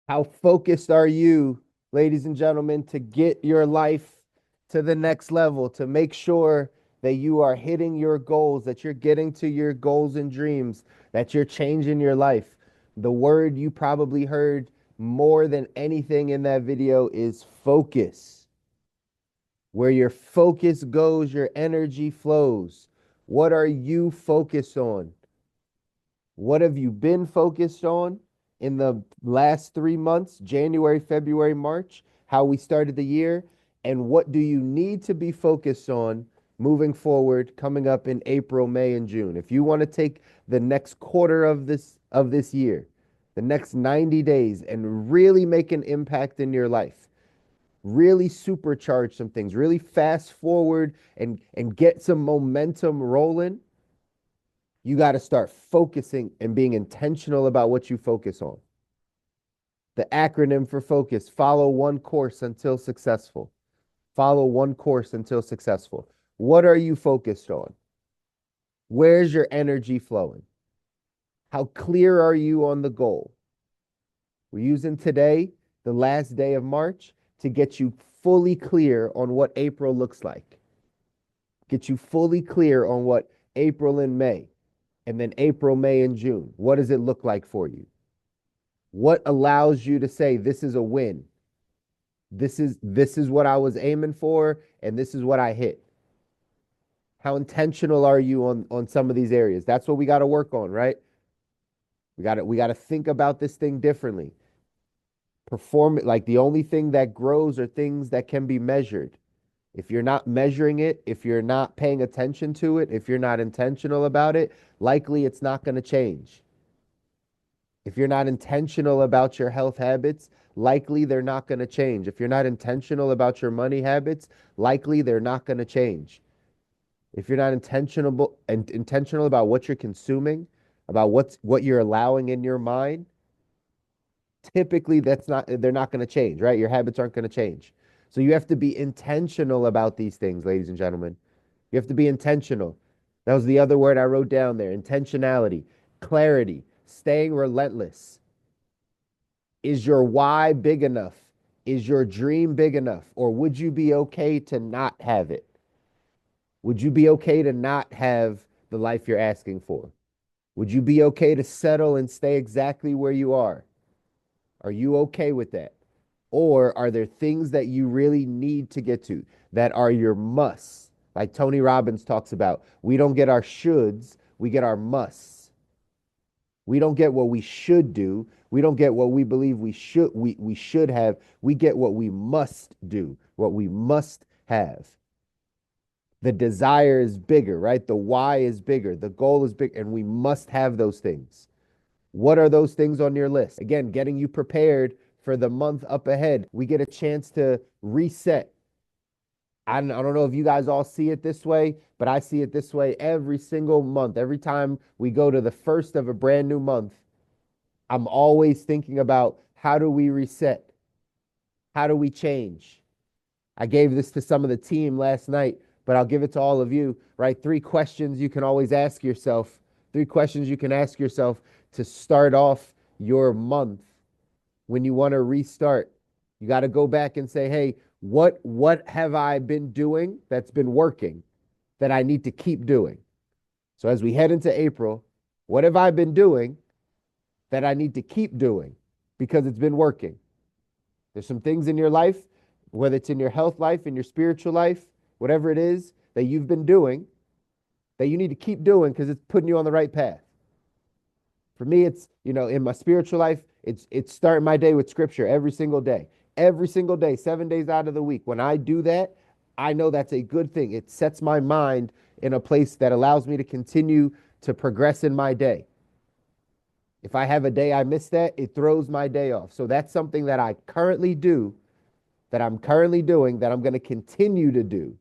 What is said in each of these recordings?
How focused are you, ladies and gentlemen, to get your life to the next level, to make sure that you are hitting your goals, that you're getting to your goals and dreams, that you're changing your life? The word you probably heard more than anything in that video is focus. Where your focus goes, your energy flows. What are you focused on? What have you been focused on in the last 3 months, January, February, March, how we started the year? And what do you need to be focused on moving forward, coming up in April, May, and June? If you want to take the next quarter of this year, the next 90 days, and really make an impact in your life, really supercharge some things, really fast forward and get some momentum rolling, you got to start focusing and being intentional about what you focus on. The acronym for focus: follow one course until successful. Follow one course until successful. What are you focused on? Where's your energy flowing? How clear are you on the goal? We're using today, the last day of March, to get you fully clear on what April looks like. Get you fully clear on what April and May, and then April, May, and June. What does it look like for you? What allows you to say this is a win? This is what I was aiming for, and this is what I hit. How intentional are you on some of these areas? That's what we got to work on, right? We got to think about this thing differently. Perform it like the only thing that grows are things that can be measured. If you're not measuring it, if you're not paying attention to it, if you're not intentional about it, likely it's not going to change. If you're not intentional about your health habits, likely they're not going to change. If you're not intentional about your money habits, likely they're not going to change. If you're not intentional about what you're consuming, about what you're allowing in your mind, typically they're not going to change, right? Your habits aren't going to change. So you have to be intentional about these things, ladies and gentlemen. You have to be intentional. That was the other word I wrote down there: intentionality, clarity, staying relentless. Is your why big enough? Is your dream big enough? Or would you be okay to not have it? Would you be okay to not have the life you're asking for? Would you be okay to settle and stay exactly where you are? Are you okay with that? Or are there things that you really need to get to that are your musts? Like Tony Robbins talks about, we don't get our shoulds, we get our musts. We don't get what we should do. We don't get what we believe we should have. We get what we must do, what we must have. The desire is bigger, right? The why is bigger. The goal is big, and we must have those things. What are those things on your list? Again, getting you prepared for the month up ahead. We get a chance to reset. I don't know if you guys all see it this way, but I see it this way every single month. Every time we go to the first of a brand new month, I'm always thinking about, how do we reset? How do we change? I gave this to some of the team last night, but I'll give it to all of you, right? 3 questions you can always ask yourself. 3 questions you can ask yourself to start off your month when you want to restart. You got to go back and say, hey, what have I been doing that's been working that I need to keep doing? So as we head into April, what have I been doing that I need to keep doing because it's been working? There's some things in your life, whether it's in your health life, in your spiritual life, whatever it is that you've been doing, that you need to keep doing because it's putting you on the right path. For me, it's, in my spiritual life, it's starting my day with scripture every single day. Every single day, 7 days out of the week. When I do that, I know that's a good thing. It sets my mind in a place that allows me to continue to progress in my day. If I have a day I miss that, it throws my day off. So that's something that I currently do, that I'm currently doing, that I'm going to continue to do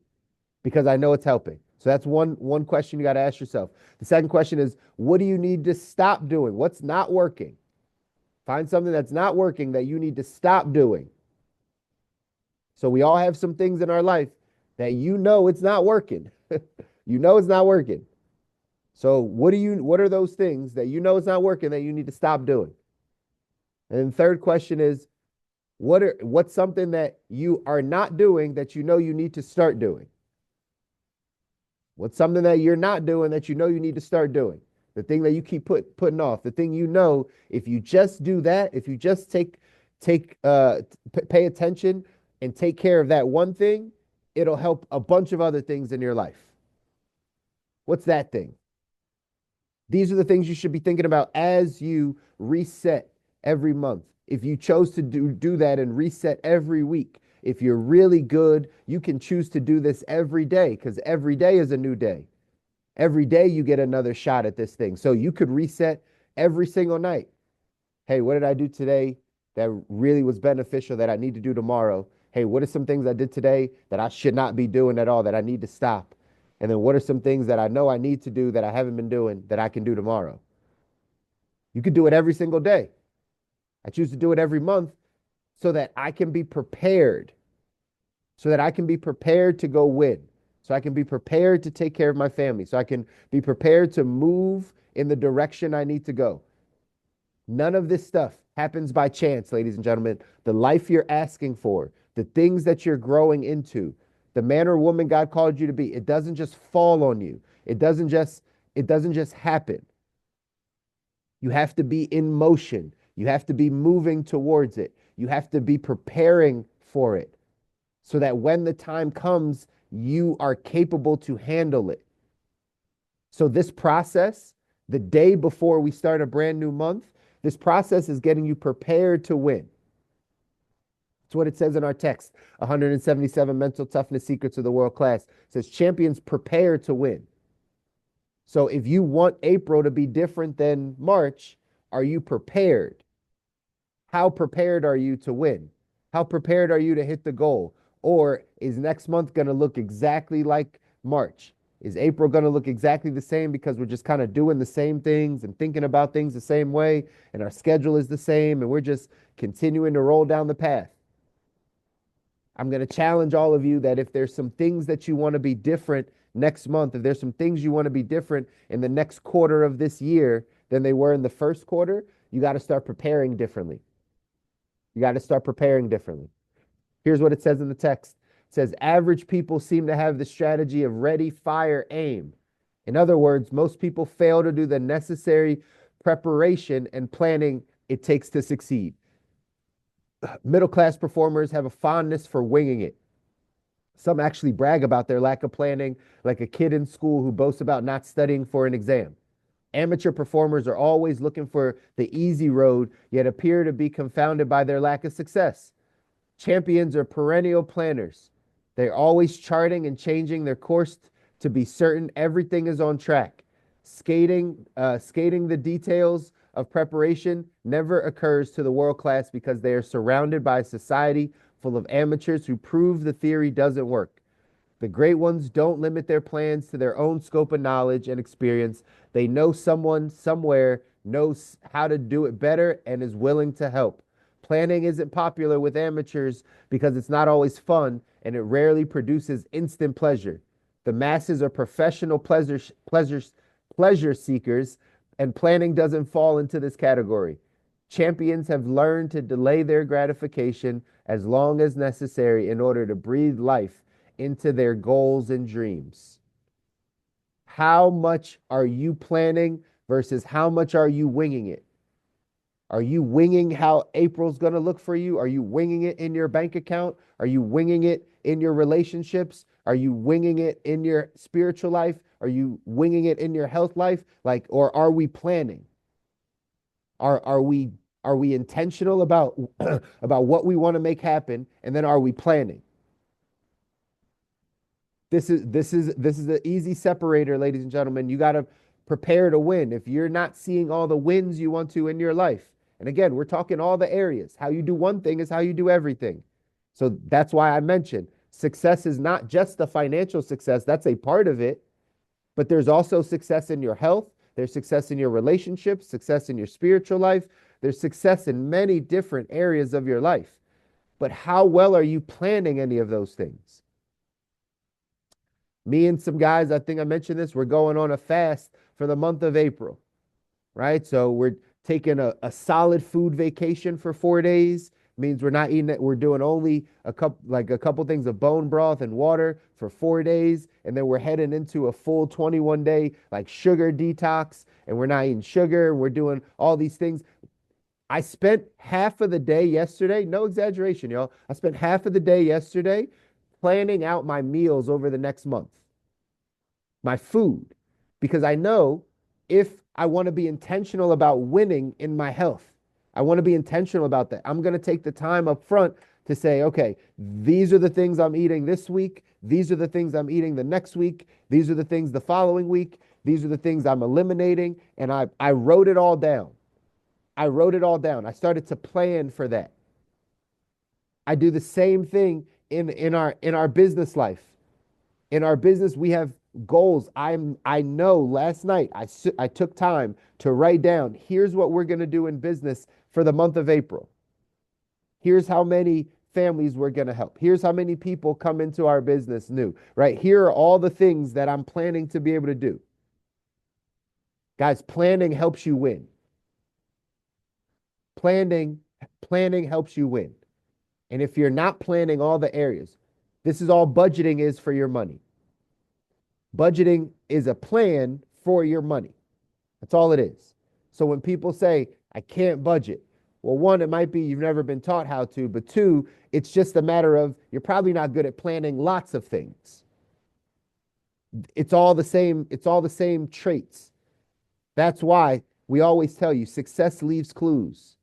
because I know it's helping. So that's one question you got to ask yourself. The second question is, what do you need to stop doing? What's not working? Find something that's not working that you need to stop doing. So we all have some things in our life that it's not working. It's not working. So what are those things that it's not working that you need to stop doing? And then the third question is, what's something that you are not doing that you know you need to start doing? What's something that you're not doing that you know you need to start doing? The thing that you keep putting off, the thing you know, if you just do that, if you just pay attention and take care of that one thing, it'll help a bunch of other things in your life. What's that thing? These are the things you should be thinking about as you reset every month. If you chose to do that and reset every week, if you're really good, you can choose to do this every day because every day is a new day. Every day you get another shot at this thing. So you could reset every single night. Hey, what did I do today that really was beneficial that I need to do tomorrow? Hey, what are some things I did today that I should not be doing at all that I need to stop? And then what are some things that I know I need to do that I haven't been doing that I can do tomorrow? You could do it every single day. I choose to do it every month so that I can be prepared, so that I can be prepared to go win, so I can be prepared to take care of my family, so I can be prepared to move in the direction I need to go. None of this stuff happens by chance, ladies and gentlemen. The life you're asking for, the things that you're growing into, the man or woman God called you to be, it doesn't just fall on you. It doesn't just happen. You have to be in motion. You have to be moving towards it. You have to be preparing for it so that when the time comes, you are capable to handle it. So this process, the day before we start a brand new month, this process is getting you prepared to win. That's what it says in our text. 177 mental toughness secrets of the world class. It says champions prepare to win. So if you want April to be different than March, are you prepared? How prepared are you to win? How prepared are you to hit the goal? Or is next month going to look exactly like March? Is April going to look exactly the same because we're just kind of doing the same things and thinking about things the same way and our schedule is the same and we're just continuing to roll down the path? I'm going to challenge all of you that if there's some things that you want to be different next month, if there's some things you want to be different in the next quarter of this year than they were in the first quarter, you got to start preparing differently. You got to start preparing differently. Here's what it says in the text. It says, average people seem to have the strategy of ready, fire, aim. In other words, most people fail to do the necessary preparation and planning it takes to succeed. Middle class performers have a fondness for winging it. Some actually brag about their lack of planning, like a kid in school who boasts about not studying for an exam. Amateur performers are always looking for the easy road, yet appear to be confounded by their lack of success. Champions are perennial planners. They're always charting and changing their course to be certain everything is on track. Skating the details of preparation never occurs to the world class because they are surrounded by a society full of amateurs who prove the theory doesn't work. The great ones don't limit their plans to their own scope of knowledge and experience. They know someone somewhere knows how to do it better and is willing to help. Planning isn't popular with amateurs because it's not always fun and it rarely produces instant pleasure. The masses are professional pleasure seekers, and planning doesn't fall into this category. Champions have learned to delay their gratification as long as necessary in order to breathe life into their goals and dreams. How much are you planning versus how much are you winging it? Are you winging how April's going to look for you? Are you winging it in your bank account? Are you winging it in your relationships? Are you winging it in your spiritual life? Are you winging it in your health life? Or are we planning? Are we intentional about about what we want to make happen, and then are we planning? This is the easy separator, ladies and gentlemen. You got to prepare to win. If you're not seeing all the wins you want to in your life, and again, we're talking all the areas. How you do one thing is how you do everything. So that's why I mentioned success is not just the financial success. That's a part of it, but there's also success in your health. There's success in your relationships, success in your spiritual life. There's success in many different areas of your life. But how well are you planning any of those things? Me and some guys, I think I mentioned this, we're going on a fast for the month of April, right? So we're Taking a solid food vacation for 4 days means we're not eating it. We're doing only a couple things of bone broth and water for 4 days. And then we're heading into a full 21 day like sugar detox. And we're not eating sugar. And we're doing all these things. I spent half of the day yesterday, no exaggeration, y'all. I spent half of the day yesterday planning out my meals over the next month, my food, because I know if I want to be intentional about winning in my health, I want to be intentional about that. I'm going to take the time up front to say, okay, these are the things I'm eating this week. These are the things I'm eating the next week. These are the things the following week. These are the things I'm eliminating. And I wrote it all down. I wrote it all down. I started to plan for that. I do the same thing in our business life. In our business, we have goals. I know last night I took time to write down, here's what we're going to do in business for the month of April. Here's how many families we're going to help. Here's how many people come into our business new, right? Here are all the things that I'm planning to be able to do. Guys, planning helps you win. Planning planning helps you win. And if you're not planning all the areas, this is all budgeting is for your money. Budgeting is a plan for your money. That's all it is. So when people say, I can't budget, well, one, it might be you've never been taught how to, but two, it's just a matter of you're probably not good at planning lots of things. It's all the same traits. That's why we always tell you success leaves clues.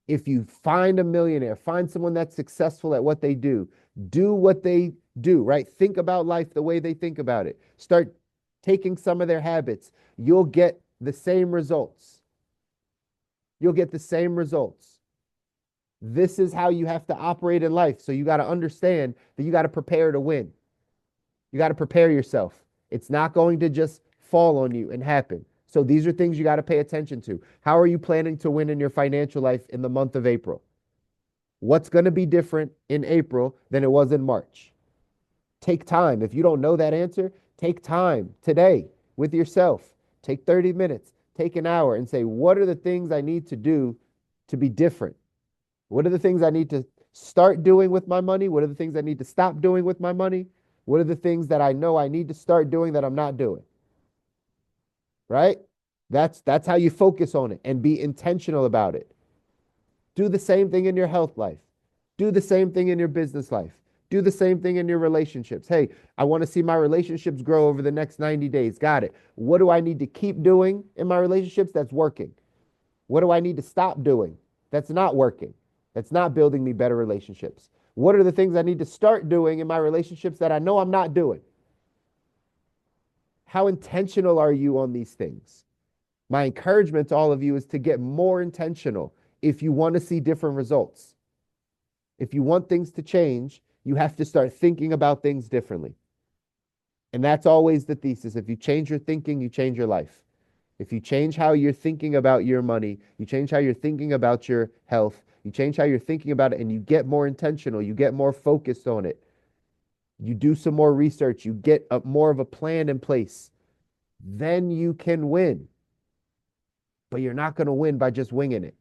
If you find a millionaire, find someone that's successful at what they do what they do, right? Think about life the way they think about it. Start taking some of their habits. You'll get the same results. You'll get the same results. This is how you have to operate in life. So you got to understand that you got to prepare to win. You got to prepare yourself. It's not going to just fall on you and happen. So these are things you got to pay attention to. How are you planning to win in your financial life in the month of April? What's going to be different in April than it was in March? Take time. If you don't know that answer, take time today with yourself. Take 30 minutes, take an hour and say, what are the things I need to do to be different? What are the things I need to start doing with my money? What are the things I need to stop doing with my money? What are the things that I know I need to start doing that I'm not doing? Right? That's how you focus on it and be intentional about it. Do the same thing in your health life. Do the same thing in your business life. Do the same thing in your relationships. Hey, I want to see my relationships grow over the next 90 days. Got it. What do I need to keep doing in my relationships that's working? What do I need to stop doing that's not working? That's not building me better relationships. What are the things I need to start doing in my relationships that I know I'm not doing? How intentional are you on these things? My encouragement to all of you is to get more intentional if you want to see different results. If you want things to change, you have to start thinking about things differently. And that's always the thesis. If you change your thinking, you change your life. If you change how you're thinking about your money, you change how you're thinking about your health, you change how you're thinking about it, and you get more intentional, you get more focused on it. You do some more research, you get more of a plan in place, then you can win. But you're not going to win by just winging it.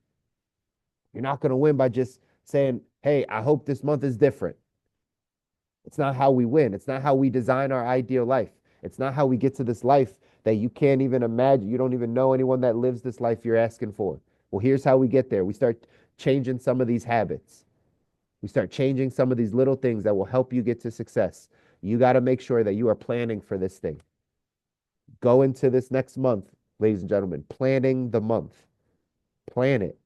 You're not going to win by just saying, hey, I hope this month is different. It's not how we win. It's not how we design our ideal life. It's not how we get to this life that you can't even imagine. You don't even know anyone that lives this life you're asking for. Well, here's how we get there. We start changing some of these habits. We start changing some of these little things that will help you get to success. You got to make sure that you are planning for this thing. Go into this next month, ladies and gentlemen, planning the month. Plan it.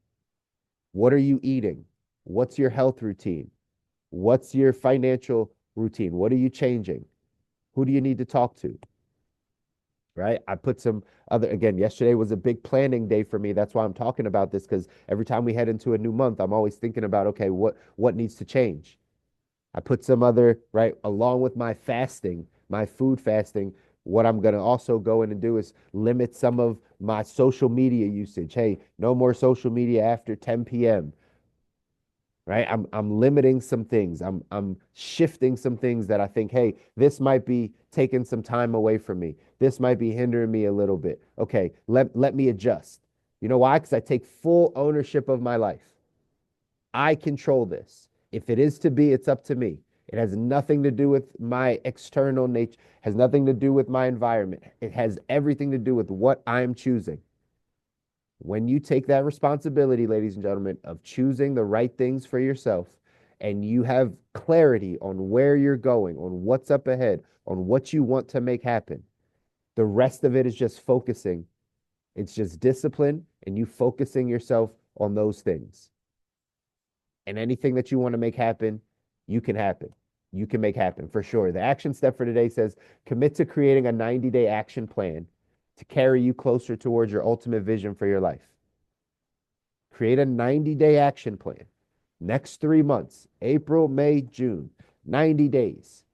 What are you eating? What's your health routine? What's your financial routine? What are you changing? Who do you need to talk to? Right? I put some other, again, yesterday was a big planning day for me. That's why I'm talking about this, because every time we head into a new month, I'm always thinking about, okay, what needs to change? I put some other, right, along with my fasting, my food fasting, what I'm going to also go in and do is limit some of my social media usage. Hey, no more social media after 10 p.m. Right? I'm limiting some things. I'm shifting some things that I think, hey, this might be taking some time away from me. This might be hindering me a little bit. Okay, let me adjust. You know why? Because I take full ownership of my life. I control this. If it is to be, it's up to me. It has nothing to do with my external nature, has nothing to do with my environment. It has everything to do with what I'm choosing. When you take that responsibility, ladies and gentlemen, of choosing the right things for yourself, and you have clarity on where you're going, on what's up ahead, on what you want to make happen, the rest of it is just focusing. It's just discipline and you focusing yourself on those things. And anything that you want to make happen, you can happen. You can make happen for sure. The action step for today says commit to creating a 90-day action plan to carry you closer towards your ultimate vision for your life. Create a 90-day action plan. Next 3 months, April, May, June, 90 days.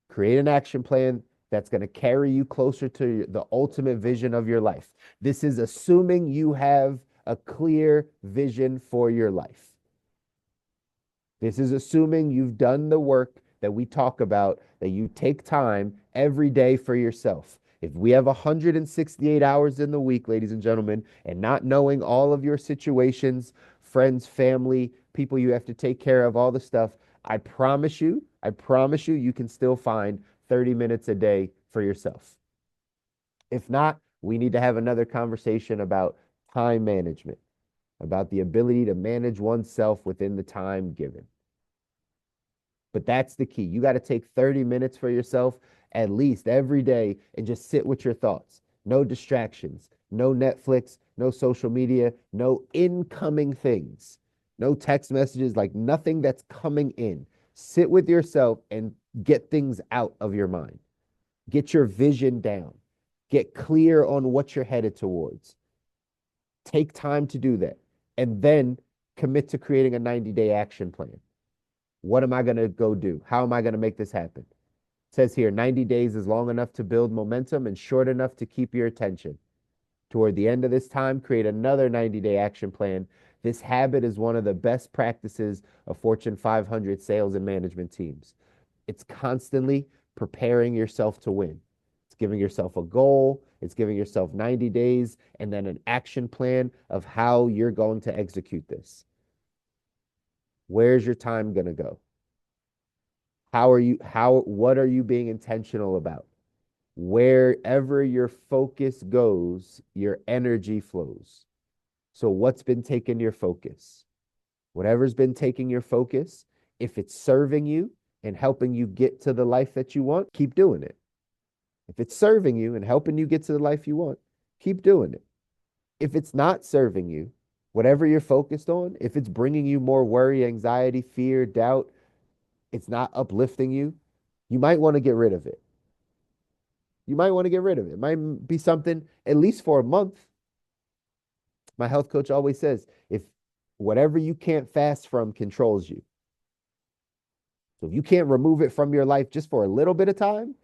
Create an action plan that's going to carry you closer to the ultimate vision of your life. This is assuming you have a clear vision for your life. This is assuming you've done the work that we talk about, that you take time every day for yourself. If we have 168 hours in the week, ladies and gentlemen, and not knowing all of your situations, friends, family, people you have to take care of, all the stuff, I promise you, you can still find 30 minutes a day for yourself. If not, we need to have another conversation about time management, about the ability to manage oneself within the time given. But that's the key. You got to take 30 minutes for yourself at least every day and just sit with your thoughts. No distractions, no Netflix, no social media, no incoming things, no text messages, like nothing that's coming in. Sit with yourself and get things out of your mind. Get your vision down. Get clear on what you're headed towards. Take time to do that. And then commit to creating a 90-day action plan. What am I going to go do? How am I going to make this happen? It says here 90 days is long enough to build momentum and short enough to keep your attention. Toward the end of this time, create another 90-day action plan. This habit is one of the best practices of Fortune 500 sales and management teams. It's constantly preparing yourself to win. It's giving yourself a goal. It's giving yourself 90 days and then an action plan of how you're going to execute this. Where's your time going to go? What are you being intentional about? Wherever your focus goes, your energy flows. So what's been taking your focus? Whatever's been taking your focus, if it's serving you and helping you get to the life that you want, keep doing it. If it's serving you and helping you get to the life you want, keep doing it. If it's not serving you, whatever you're focused on, if it's bringing you more worry, anxiety, fear, doubt, it's not uplifting you, you might want to get rid of it. You might want to get rid of it. It might be something, at least for a month. My health coach always says, if whatever you can't fast from controls you. So if you can't remove it from your life just for a little bit of time,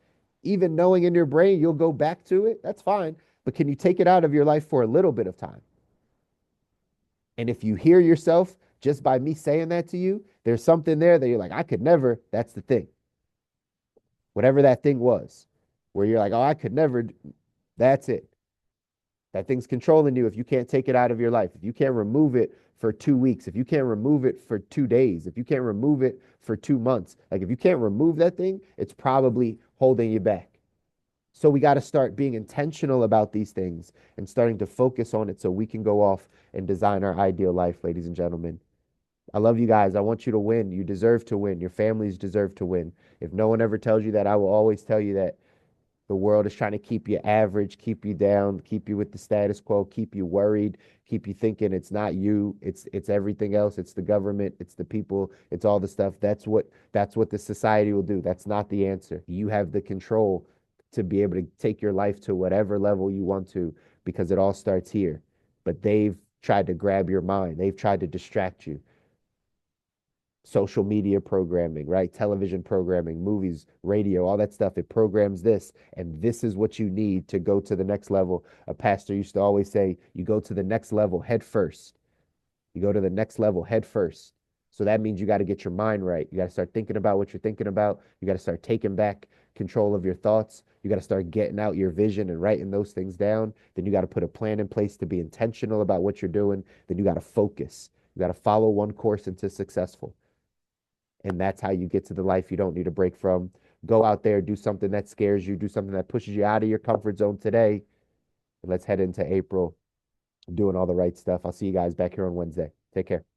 even knowing in your brain you'll go back to it, that's fine. But can you take it out of your life for a little bit of time? And if you hear yourself just by me saying that to you, there's something there that you're like, I could never, that's the thing. Whatever that thing was, where you're like, oh, I could never, that's it. That thing's controlling you if you can't take it out of your life. If you can't remove it for 2 weeks, if you can't remove it for 2 days, if you can't remove it for 2 months, like if you can't remove that thing, it's probably holding you back. So we got to start being intentional about these things and starting to focus on it so we can go off and design our ideal life, ladies and gentlemen. I love you guys. I want you to win. You deserve to win. Your families deserve to win. If no one ever tells you that, I will always tell you that the world is trying to keep you average, keep you down, keep you with the status quo, keep you worried, keep you thinking it's not you, it's everything else, it's the government, it's the people, it's all the stuff. That's what the society will do. That's not the answer. You have the control to be able to take your life to whatever level you want to because it all starts here. But they've tried to grab your mind. They've tried to distract you. Social media programming, right? Television programming, movies, radio, all that stuff. It programs this, and this is what you need to go to the next level. A pastor used to always say, you go to the next level head first. You go to the next level head first. So that means you got to get your mind right. You got to start thinking about what you're thinking about. You got to start taking back control of your thoughts. You got to start getting out your vision and writing those things down. Then you got to put a plan in place to be intentional about what you're doing. Then you got to focus. You got to follow one course into successful. And that's how you get to the life you don't need a break from. Go out there, do something that scares you, do something that pushes you out of your comfort zone today. And let's head into April doing all the right stuff. I'll see you guys back here on Wednesday. Take care.